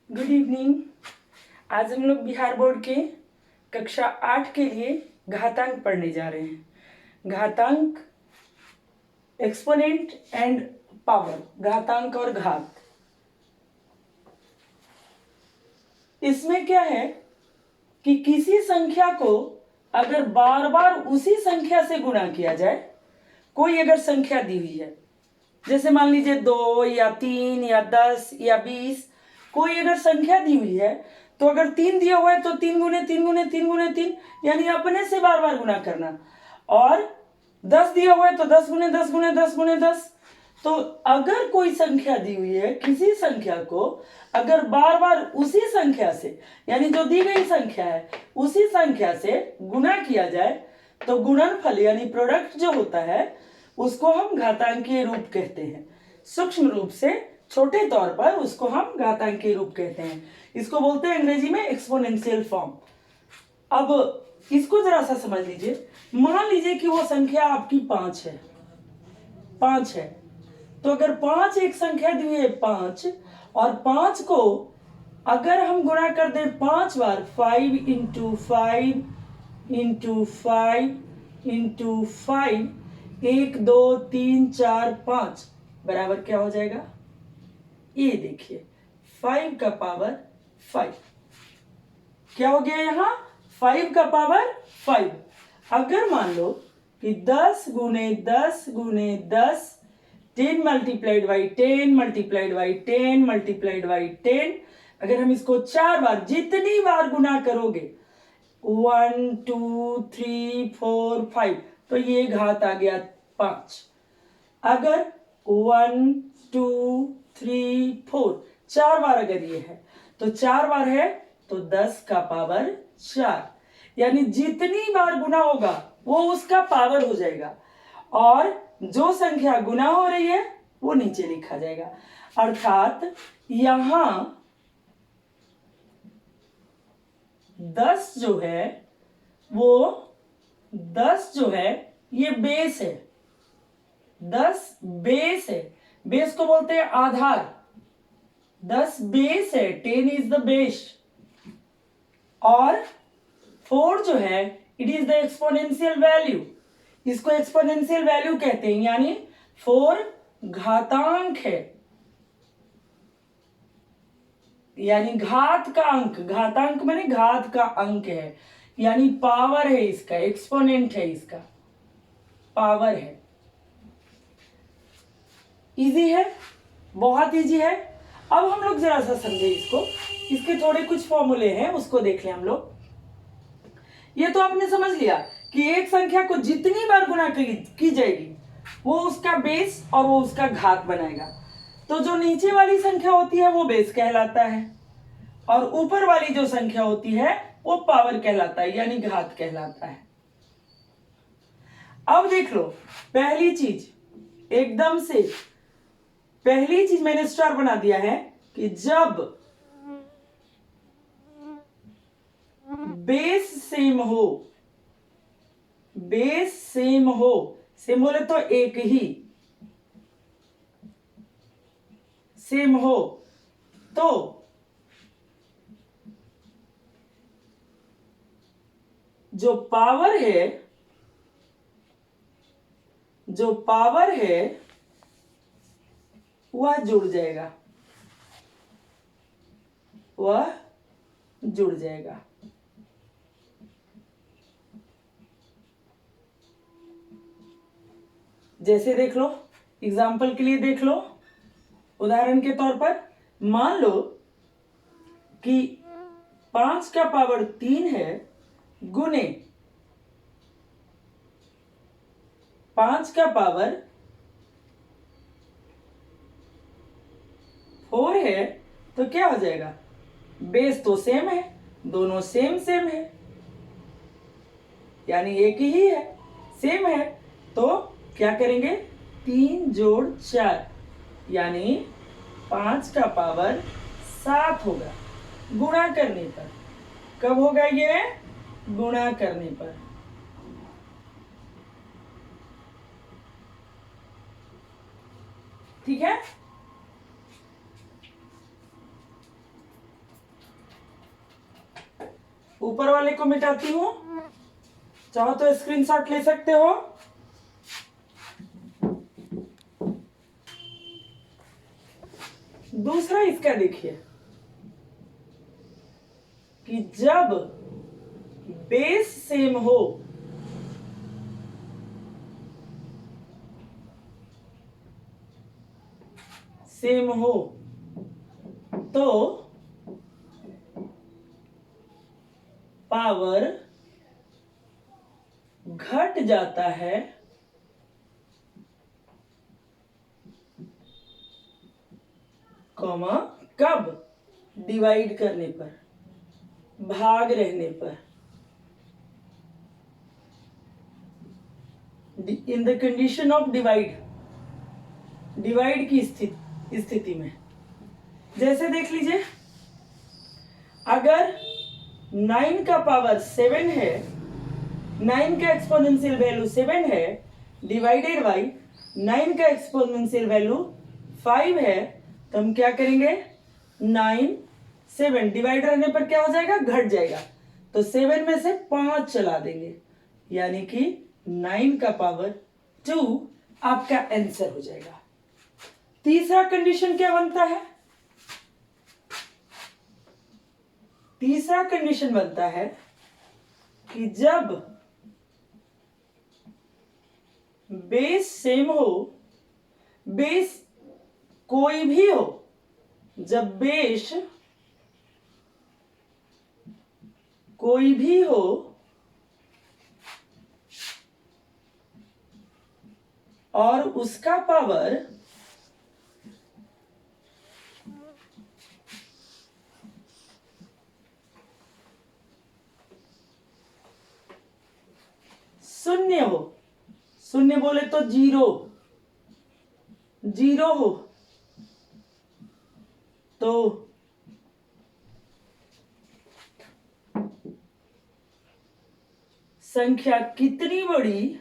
Good evening. आज हम लोग बिहार बोर्ड के कक्षा 8 के लिए घातांक पढ़ने जा रहे हैं। घातांक, एक्सपोनेंट एंड पावर, घातांक और घात। इसमें क्या है कि किसी संख्या को अगर बार बार उसी संख्या से गुणा किया जाए, कोई अगर संख्या दी हुई है, जैसे मान लीजिए 2 या 3 या 10 या 20, कोई अगर संख्या दी हुई है तो अगर 3 दिया हुआ है तो 3 गुने 3 गुने 3 गुने 3, यानी अपने से बार बार गुना करना। और 10 दिया हुआ है तो 10 गुने 10 गुने 10 गुने 10। तो अगर कोई संख्या दी हुई है, किसी संख्या को अगर बार बार उसी संख्या से, यानी जो दी गई संख्या है उसी संख्या से गुना किया जाए, तो गुणनफल यानी प्रोडक्ट जो होता है उसको हम घातांकीय रूप कहते हैं। सूक्ष्म रूप से, छोटे तौर पर उसको हम घातांकीय रूप कहते हैं। इसको बोलते हैं अंग्रेजी में एक्सपोनेंशियल फॉर्म। अब इसको जरा सा समझ लीजिए। मान लीजिए कि वो संख्या आपकी 5 है, 5 है। तो अगर 5 एक संख्या दी हुई है 5, और 5 को अगर हम गुणा कर दें 5 बार, 5 इंटू 5 इंटू 5 इंटू 5, 1 2 3 4 5 बराबर क्या हो जाएगा? ये देखिए 5 का पावर 5 क्या हो गया यहां? 5 का पावर 5। अगर मान लो कि 10 गुने 10 गुने 10, 10 multiplied by 10 multiplied by 10 multiplied by 10, अगर हम इसको 4 बार, जितनी बार गुना करोगे 1 2 3 4 5, तो ये घात आ गया 5। अगर 1 2 3 4 4 बार अगर ये है तो 4 बार है तो 10 का पावर 4, यानी जितनी बार गुना होगा वो उसका पावर हो जाएगा, और जो संख्या गुना हो रही है वो नीचे लिखा जाएगा। अर्थात यहां 10 जो है वो 10 जो है ये बेस है, 10 बेस है। बेस को बोलते हैं आधार। 10 बेस है, 10 इज द बेस। और 4 जो है it is the exponential value. इसको एक्सपोनेंशियल वैल्यू कहते हैं, यानी 4 घातांक है, यानी घात का अंक। घातांक माने घात का अंक है, यानी पावर है इसका, एक्सपोनेंट है इसका, पावर है। इजी है, बहुत इजी है। अब हम लोग जरा सा समझे इसको। इसके थोड़े कुछ फॉर्मूले हैं, उसको देख लें हम लोग। ये तो आपने समझ लिया कि एक संख्या को जितनी बार गुना की जाएगी वो उसका बेस और वो उसका घात बनाएगा। तो जो नीचे वाली संख्या होती है वो बेस कहलाता है, और ऊपर वाली जो संख्या होती है वो पावर कहलाता है, यानी घात कहलाता है। अब देख लो, पहली चीज, एकदम से पहली चीज मैंने स्टार बना दिया है कि जब बेस सेम हो, बेस सेम हो, सेम बोले तो एक ही सेम हो, तो जो पावर है, जो पावर है वह जुड़ जाएगा, वह जुड़ जाएगा। जैसे देख लो, एग्जाम्पल के लिए देख लो, उदाहरण के तौर पर मान लो कि 5 का पावर 3 है गुने 5 का पावर 4 है, तो क्या हो जाएगा? बेस तो सेम है, दोनों सेम सेम है, यानी एक ही है, सेम है। तो क्या करेंगे? 3 जोड़ 4, यानी 5 का पावर 7 होगा गुणा करने पर। कब होगा ये? गुणा करने पर। ठीक है। ऊपर वाले को मिटाती हूं, चाहो तो स्क्रीनशॉट ले सकते हो। दूसरा इसका देखिए कि जब बेस सेम हो तो पावर घट जाता है कॉमा कब? डिवाइड करने पर, भाग रहने पर। In the condition of divide की स्थिति में। जैसे देख लीजिए, अगर 9 का पावर 7 है, 9 का एक्सपोनेंशियल वैल्यू 7 है, डिवाइडेड बाई 9 का एक्सपोनेंशियल वैल्यू 5 है, तो हम क्या करेंगे? 9 7 डिवाइड रहने पर क्या हो जाएगा? घट जाएगा। तो 7 में से 5 चला देंगे, यानी कि 9 का पावर 2 आपका आंसर हो जाएगा। तीसरा कंडीशन क्या बनता है? तीसरा कंडीशन बनता है कि जब बेस सेम हो, बेस कोई भी हो, जब बेस कोई भी हो और उसका पावर शून्य हो, शून्य बोले तो जीरो हो, तो संख्या कितनी बड़ी,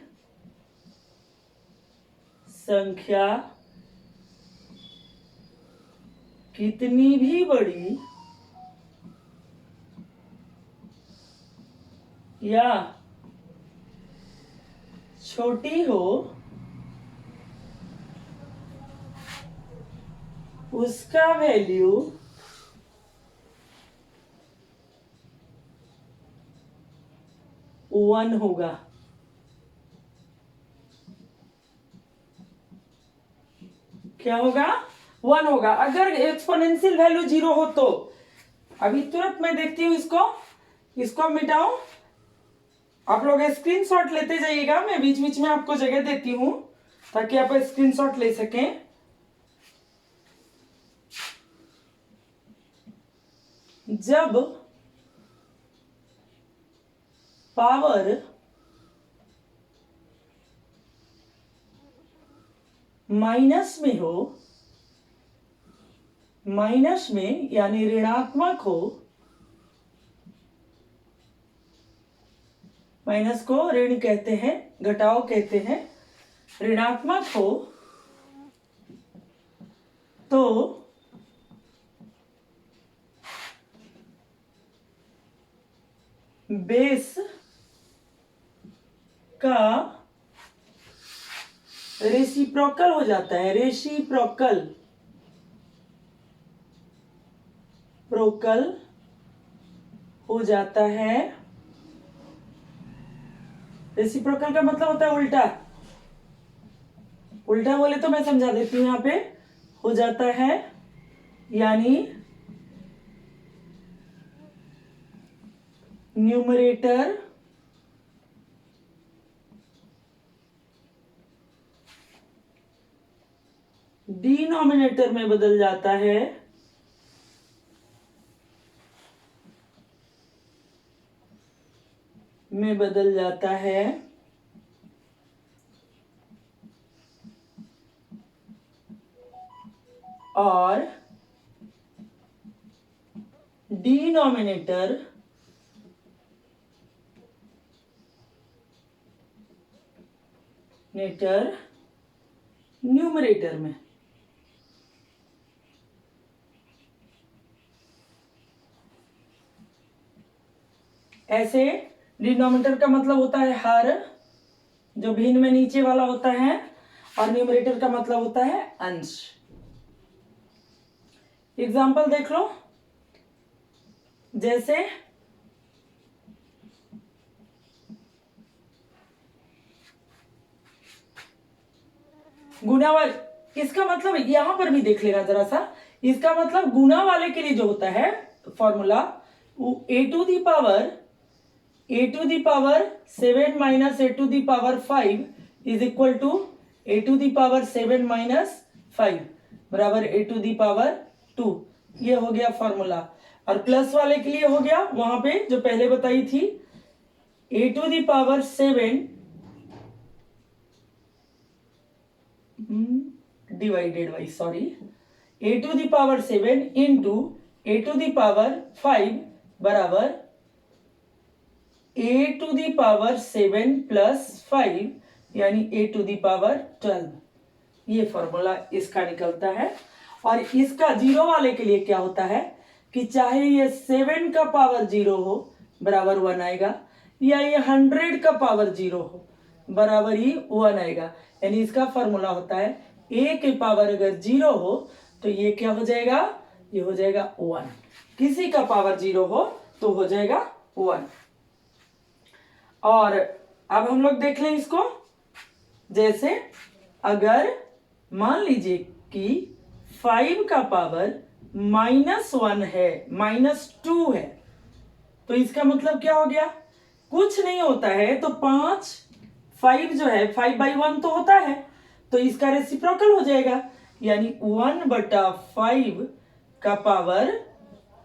संख्या कितनी भी बड़ी या छोटी हो, उसका वैल्यू वन होगा। क्या होगा? 1 होगा। अगर एक्सपोनेंशियल वैल्यू 0 हो तो अभी तुरंत मैं देखती हूं, इसको मिटाओ। आप लोग स्क्रीनशॉट लेते जाइएगा, मैं बीच बीच में आपको जगह देती हूं ताकि आप स्क्रीनशॉट ले सकें। जब पावर माइनस में हो, माइनस में यानी ऋणात्मक हो, माइनस को ऋण कहते हैं, घटाओ कहते हैं, ऋणात्मक हो तो बेस का रेसिप्रोकल हो जाता है, रेसिप्रोकल हो जाता है। रेसिप्रोकल का मतलब होता है उल्टा, उल्टा बोले तो मैं समझा देती हूं, यहां पे हो जाता है, यानी न्यूमरेटर डिनोमिनेटर में बदल जाता है, और डिनोमिनेटर न्यूमरेटर में। ऐसे डिनोमिनेटर का मतलब होता है हर, जो भिन्न में नीचे वाला होता है, और न्यूमरेटर का मतलब होता है अंश। एग्जाम्पल देख लो, जैसे गुणा वाले, इसका मतलब यहां पर भी देख लेना जरा सा, इसका मतलब गुणा वाले के लिए जो होता है formula, a to the power 7 minus a to the power 5 is equal to a to the power 7 minus 5 बराबर a टू दी पावर 2। ये हो गया फॉर्मूला। और प्लस वाले के लिए हो गया वहां पे जो पहले बताई थी, a to the power 7 divided by a to the power 7 into a to the power 5 बराबर a to the power 7 plus 5 यानी a टू दी पावर 12। ये फॉर्मूला इसका निकलता है। और इसका जीरो वाले के लिए क्या होता है कि चाहे ये 7 का पावर 0 हो बराबर 1 आएगा, या ये 100 का पावर 0 हो बराबर ही 1 आएगा। यानी इसका फॉर्मूला होता है a के पावर अगर 0 हो तो ये क्या हो जाएगा, ये हो जाएगा 1। किसी का पावर 0 हो तो हो जाएगा 1। और अब हम लोग देख लें इसको, जैसे अगर मान लीजिए कि 5 का पावर -1 है, -2 है, तो इसका मतलब क्या हो गया, कुछ नहीं होता है तो 5 जो है 5/1 तो होता है, तो इसका रेसिप्रोकल हो जाएगा, यानी 1/5 का पावर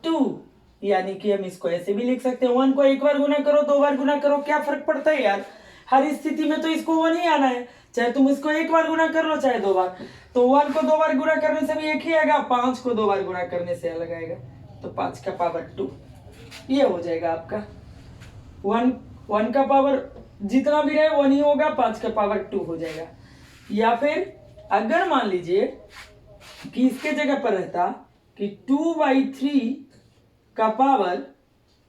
2। यानी कि हम इसको ऐसे भी लिख सकते हैं, 1 को एक बार गुना करो, 2 बार गुना करो, क्या फर्क पड़ता है यार, हर स्थिति में तो इसको 1 ही आना है, चाहे तुम इसको एक बार गुना कर लो चाहे 2 बार। तो 1 को 2 बार गुना करने से भी एक ही आएगा, 5 को 2 बार गुना करने से अलग आएगा, तो 5 का पावर 2 ये हो जाएगा आपका। 1 का पावर जितना भी रहे 1 ही होगा, 5 का पावर 2 हो जाएगा। या फिर अगर मान लीजिए कि इसके जगह पर रहता कि 2/3 का पावर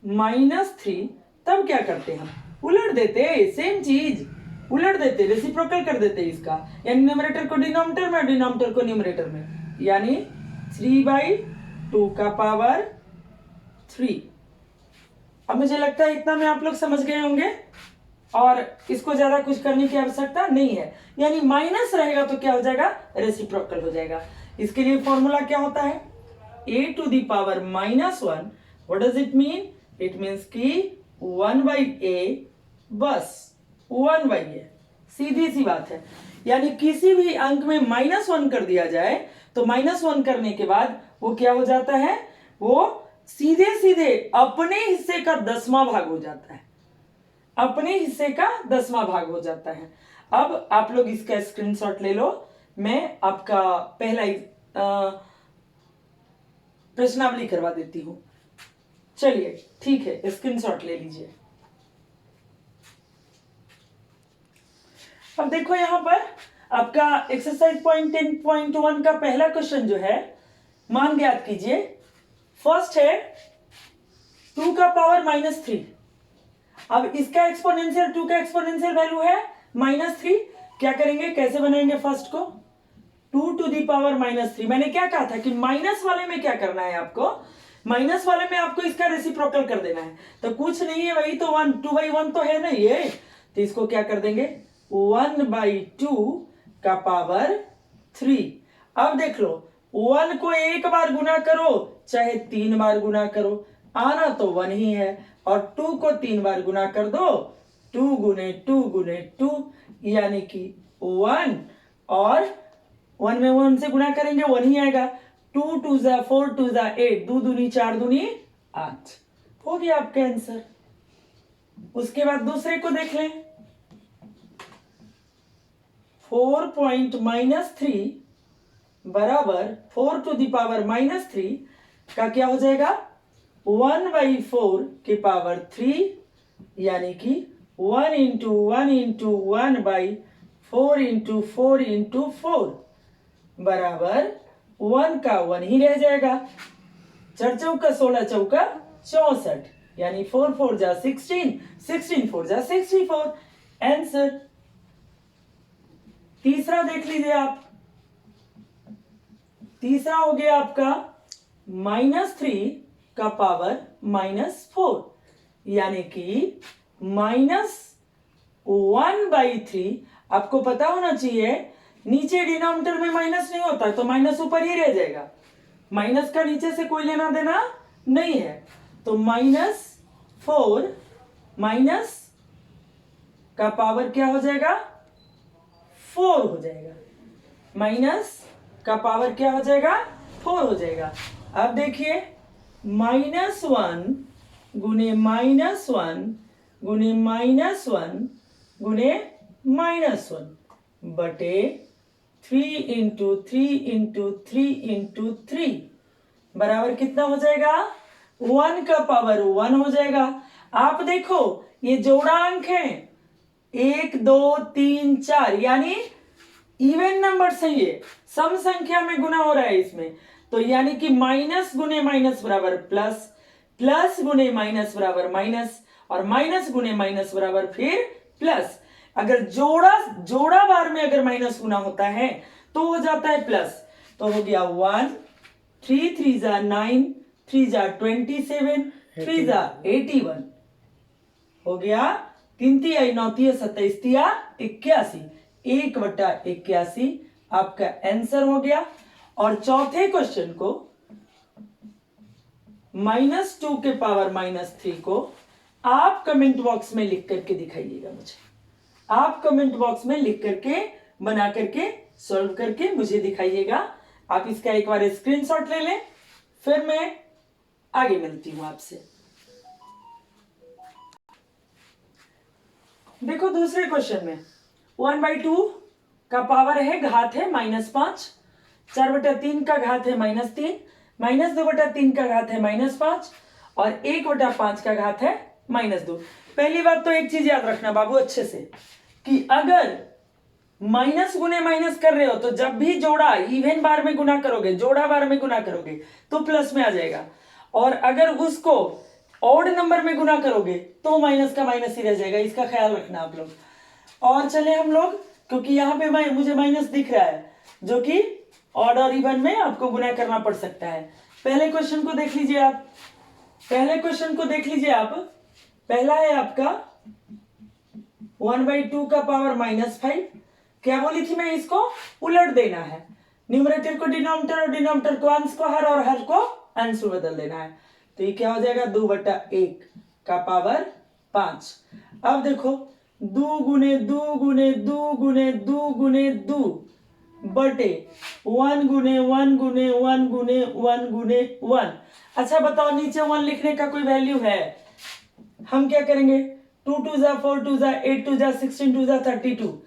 -3, तब क्या करते हम, उलट देते, सेम चीज उलट देते, रेसिप्रोकल कर देते इसका, यानी न्यूमरेटर को डिनोमिनेटर में, डिनोमिनेटर को न्यूमरेटर में, यानी 3/2 का पावर 3। अब मुझे लगता है इतना में आप लोग समझ गए होंगे और इसको ज्यादा कुछ करने की आवश्यकता नहीं है। यानी माइनस रहेगा तो क्या हो जाएगा, रेसिप्रोकल हो जाएगा। इसके लिए फॉर्मूला क्या होता है, a to the power -1, what does it mean, it means कि 1/a, बस 1/a, सीधी सी बात है। यानी किसी भी अंक में -1 कर दिया जाए तो -1 करने के बाद वो क्या हो जाता है, वो सीधे सीधे अपने हिस्से का 10वां भाग हो जाता है, अपने हिस्से का 10वां भाग हो जाता है। अब आप लोग इसका स्क्रीनशॉट ले लो, मैं आपका पहला प्रश्नावली करवा देती हूं। चलिए ठीक है, स्क्रीनशॉट ले लीजिए। अब देखो यहां पर आपका एक्सरसाइज 10.1 का पहला क्वेश्चन जो है, मान ज्ञात कीजिए। फर्स्ट है 2 का पावर -3। अब इसका एक्सपोनेंशियल, 2 का एक्सपोनेंशियल वैल्यू है -3। क्या करेंगे, कैसे बनाएंगे फर्स्ट को, 2 टू दी पावर -3। मैंने क्या कहा था कि माइनस वाले में क्या करना है आपको, माइनस वाले में आपको इसका रेसिप्रोकल कर देना है। तो कुछ नहीं है, वही तो 1, 2/1 तो है ना ये, तो इसको क्या कर देंगे, 1/2 का पावर 3। अब देख लो, 1 को एक बार गुना करो चाहे 3 बार गुना करो, आना तो 1 ही है, और 2 को 3 बार गुना कर दो, 2 गुने 2 गुने 2, यानी कि 1, और 1 में 1 से गुना करेंगे 1 ही आएगा। 2 2 जा 4 2 जा 8, 2 दूनी 4 दूनी 8, हो गया आपका आंसर। उसके बाद दूसरे को देख लें, 4.-3 बराबर 4 टू दी पावर -3 का क्या हो जाएगा, 1/4 के पावर 3, यानी कि 1 इंटू 1 इंटू 1/4 इंटू 4 इंटू 4 बराबर 1 का 1 ही रह जाएगा। 4 चौका 16 चौका 64, यानी 4 4 जा 16, 16 4 जा 64, आंसर। तीसरा देख लीजिए आप, तीसरा हो गया आपका -3 का पावर -4, यानी कि -1/3। आपको पता होना चाहिए नीचे डिनोमिनेटर में माइनस नहीं होता तो माइनस ऊपर ही रह जाएगा, माइनस का नीचे से कोई लेना देना नहीं है। तो -4 माइनस का पावर क्या हो जाएगा, 4 हो जाएगा, माइनस का पावर क्या हो जाएगा, 4 हो जाएगा। अब देखिए -1 गुने -1 गुने -1 गुने -1 बटे 3 इंटू 3 इंटू 3 इंटू 3 बराबर कितना हो जाएगा, 1 का पावर 1 हो जाएगा। आप देखो ये जोड़ा अंक है 1 2 3 4, यानी इवन नंबर है, ये सम संख्या में गुना हो रहा है इसमें। तो यानी कि माइनस गुने माइनस बराबर प्लस, प्लस गुने माइनस बराबर माइनस, और माइनस गुने माइनस बराबर फिर प्लस। अगर जोड़ा बार में अगर माइनस गुना होता है तो हो जाता है प्लस। तो हो गया 1, 3 3 जा 9, 3 जा 27, 3 जा 81, हो गया 3 3 9 3 27 81, 1/81 आपका आंसर हो गया। और चौथे क्वेश्चन को -2 के पावर -3 को आप कमेंट बॉक्स में लिख करके दिखाइएगा मुझे, आप कमेंट बॉक्स में लिख करके बना करके सॉल्व करके मुझे दिखाइएगा। आप इसका एक बार स्क्रीनशॉट ले लें, फिर मैं आगे मिलती हूं आपसे। देखो दूसरे क्वेश्चन में 1/2 का पावर है, घात है -5, 4/3 का घात है -3, -2/3 का घात है -5, और 1/5 का घात है -2। पहली बात तो एक चीज याद रखना बाबू अच्छे से, कि अगर माइनस गुने माइनस कर रहे हो तो जब भी जोड़ा इवन बार में गुना करोगे, जोड़ा बार में गुना करोगे तो प्लस में आ जाएगा, और अगर उसको ऑड नंबर में गुना करोगे तो माइनस का माइनस ही रह जाएगा, इसका ख्याल रखना आप लोग। और चले हम लोग, क्योंकि यहाँ पे मुझे माइनस दिख रहा है जो कि ऑड और इवन में आपको गुना करना पड़ सकता है। पहले क्वेश्चन को देख लीजिए आप, पहले क्वेश्चन को देख लीजिए आप। पहला है आपका 1/2 का पावर -5। क्या बोली थी मैं, इसको उलट देना है, न्यूमरेटर को डिनोमिनेटर और डिनोमिनेटर को अंश को हर और हर को अंश में बदल देना है। तो ये क्या हो जाएगा, 2/1 का पावर 5। अब देखो 2 गुने 2 गुने 2 गुने 2 गुने 2 बटे 1 गुने 1 गुने 1 गुने 1 गुने 1। अच्छा बताओ नीचे 1 लिखने का कोई वैल्यू है? हम क्या करेंगे, 2 2 जा 4 2 जा 8 2 जा 16 2 जा 32,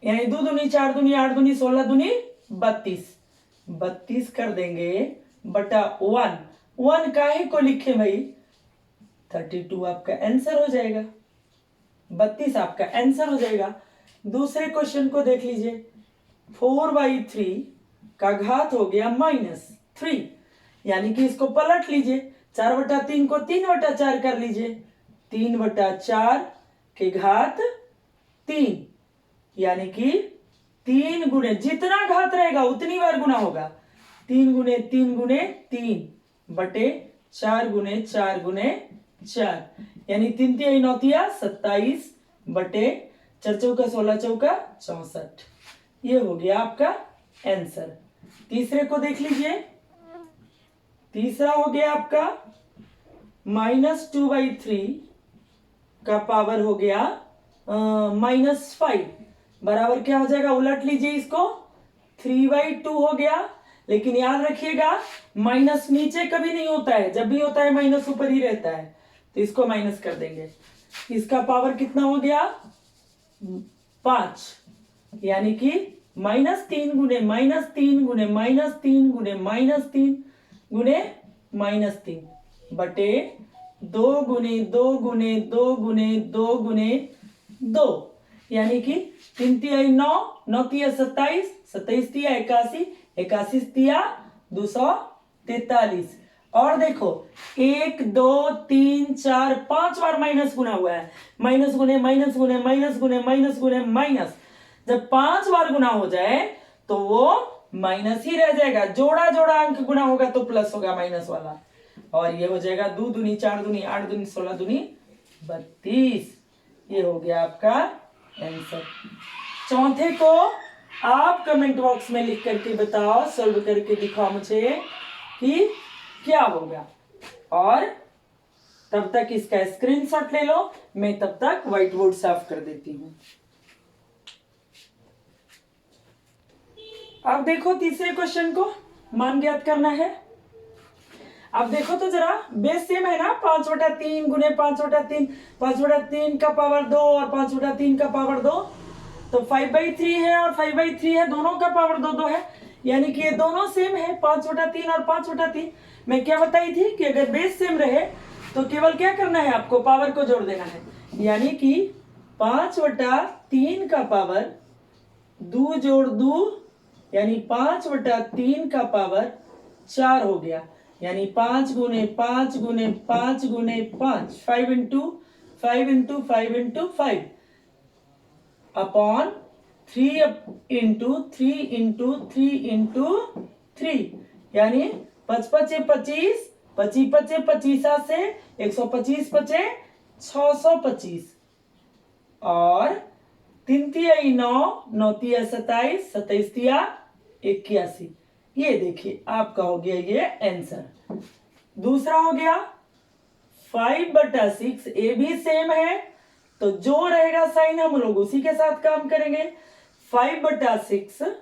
यानी 2 दूनी 4 दूनी 8 दूनी 16 दूनी 32, 32 कर देंगे बटा 1। 1 काहे को लिखे भाई, 32 आपका आंसर हो जाएगा, 32 आपका आंसर हो जाएगा। दूसरे क्वेश्चन को देख लीजिए, 4/3 का घात हो गया -3, यानी कि इसको पलट लीजिए, 4/3 को 3/4 कर लीजिए, 3/4 के घात 3, यानी कि 3 गुने जितना घात रहेगा उतनी बार गुना होगा, 3 गुने 3 गुने 3 बटे 4 गुने 4 गुने 4, यानी 3 3 9 27 बटे 4 चौका 16 चौका 64। ये हो गया आपका आंसर। तीसरे को देख लीजिए, तीसरा हो गया आपका -2/3 का पावर हो गया -5, बराबर क्या हो जाएगा, उलट लीजिए इसको, 3/2 हो गया। लेकिन याद रखिएगा माइनस नीचे कभी नहीं होता है, जब भी होता है माइनस ऊपर ही रहता है, तो इसको माइनस कर देंगे। इसका पावर कितना हो गया, 5, यानी कि -3 गुने -3 गुने -3 गुने -3 गुने -3 बटे 2 गुने 2 गुने 2 गुने 2 गुने 2, यानी कि 3 3 9 9 3 27 27 3 81 81 3 243, और देखो 1 2 3 4 5 बार माइनस गुना हुआ है, माइनस गुने माइनस गुने माइनस गुने माइनस गुने माइनस। जब 5 बार गुना हो जाए तो वो माइनस ही रह जाएगा, जोड़ा जोड़ा अंक गुना होगा तो प्लस होगा माइनस वाला। और ये हो जाएगा 2 दूनी 4 दूनी 8 दूनी 16 दूनी 32। ये हो गया आपका आंसर। चौथे को आप कमेंट बॉक्स में लिख करके बताओ, सॉल्व करके दिखाओ मुझे कि क्या होगा। और तब तक इसका स्क्रीनशॉट ले लो, मैं तब तक व्हाइट बोर्ड साफ कर देती हूं। अब देखो तीसरे क्वेश्चन को मान ज्ञात करना है। अब देखो तो जरा, बेस सेम है ना, 5/3 गुने 5/3, 5/3 का पावर 2 और 5/3 का पावर 2, तो 5/3 है और 5/3 है, दोनों का पावर 2 है, यानी कि ये दोनों सेम है, 5/3 और 5/3। मैं क्या बताई थी कि अगर बेस सेम रहे तो केवल क्या करना है, आपको पावर को जोड़ देना है, यानी कि 5/3 का पावर 2 जोड़ 2 यानी 5/3 का पावर 4 हो गया, यानी 5 गुने 5 गुने 5 गुने 5, 5 into 5 into 5 into 5 upon 3 into 3 into 3 into 3, यानी 5 5 25, 25 25 25 से 125 पचे 625 और 3 तिया 9, 9 तिया 27, 27 तिया 81। ये देखिए आपका हो गया ये आंसर। दूसरा हो गया 5/6, ये भी सेम है, तो जो रहेगा साइन हम लोग उसी के साथ काम करेंगे। 5/6,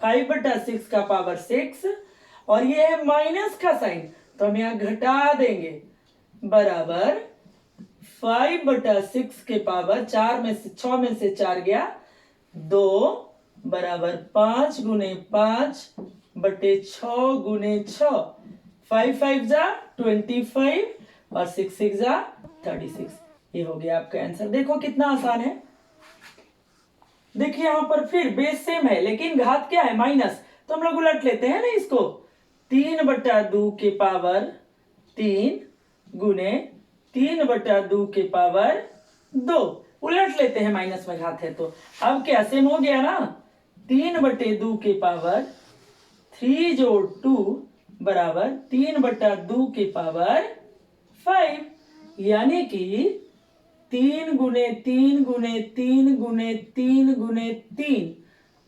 5/6 का पावर 6 और ये है माइनस का साइन, तो हम यहाँ घटा देंगे, बराबर 5/6 के पावर 4 में से 6 में से 4 गया 2, बराबर 5 गुने 5 बटे 6 गुने 6, 5 5 जा 25 और 6 6 जा 36। ये हो गया आपका आंसर। देखो कितना आसान है। देखिए यहां पर फिर बेस सेम है लेकिन घात क्या है, माइनस, तो हम लोग उलट लेते हैं ना इसको, 3/2 के पावर 3 गुने 3/2 के पावर 2, उलट लेते हैं, माइनस में घात है तो। अब क्या सेम हो गया ना, 3/2 के पावर 3 जोड़ 2 बराबर 3/2 के पावर 5, यानी कि 3 गुने 3 गुने 3 गुने 3 गुने 3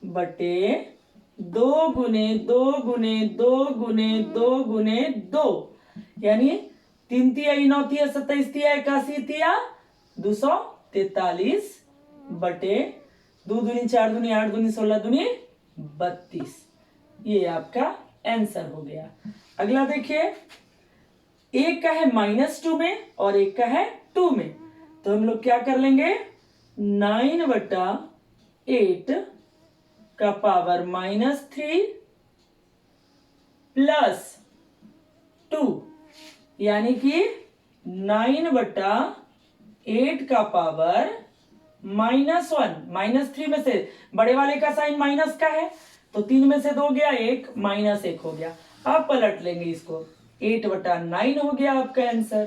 बटे 2 गुने 2 गुने 2 गुने 2 गुने 2, यानी 3 तिया 9 तिया 27 तिया 81 तिया 243 बटे 2 दूनी 4 दूनी 8 दूनी 16 दूनी 32। ये आपका आंसर हो गया। अगला देखिए, एक का है -2 में और एक का है 2 में, तो हम लोग क्या कर लेंगे, 9/8 का पावर -3 प्लस 2, यानी कि 9/8 का पावर -1, -3 में से बड़े वाले का साइन माइनस का है तो 3 में से 2 गया 1, -1 हो गया। अब पलट लेंगे इसको, 8/9 हो गया आपका आंसर।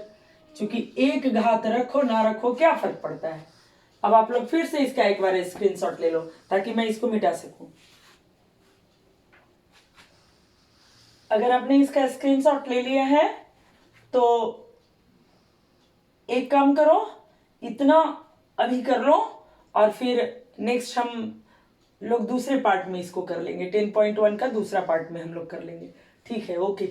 क्योंकि एक घात रखो ना रखो क्या फर्क पड़ता है। अब आप लोग फिर से इसका एक बार स्क्रीनशॉट ले लो ताकि मैं इसको मिटा सकूं। अगर आपने इसका स्क्रीनशॉट ले लिया है तो एक काम करो, इतना अभी कर लो और फिर नेक्स्ट हम लोग दूसरे पार्ट में इसको कर लेंगे, 10.1 का दूसरा पार्ट में हम लोग कर लेंगे। ठीक है, ओके।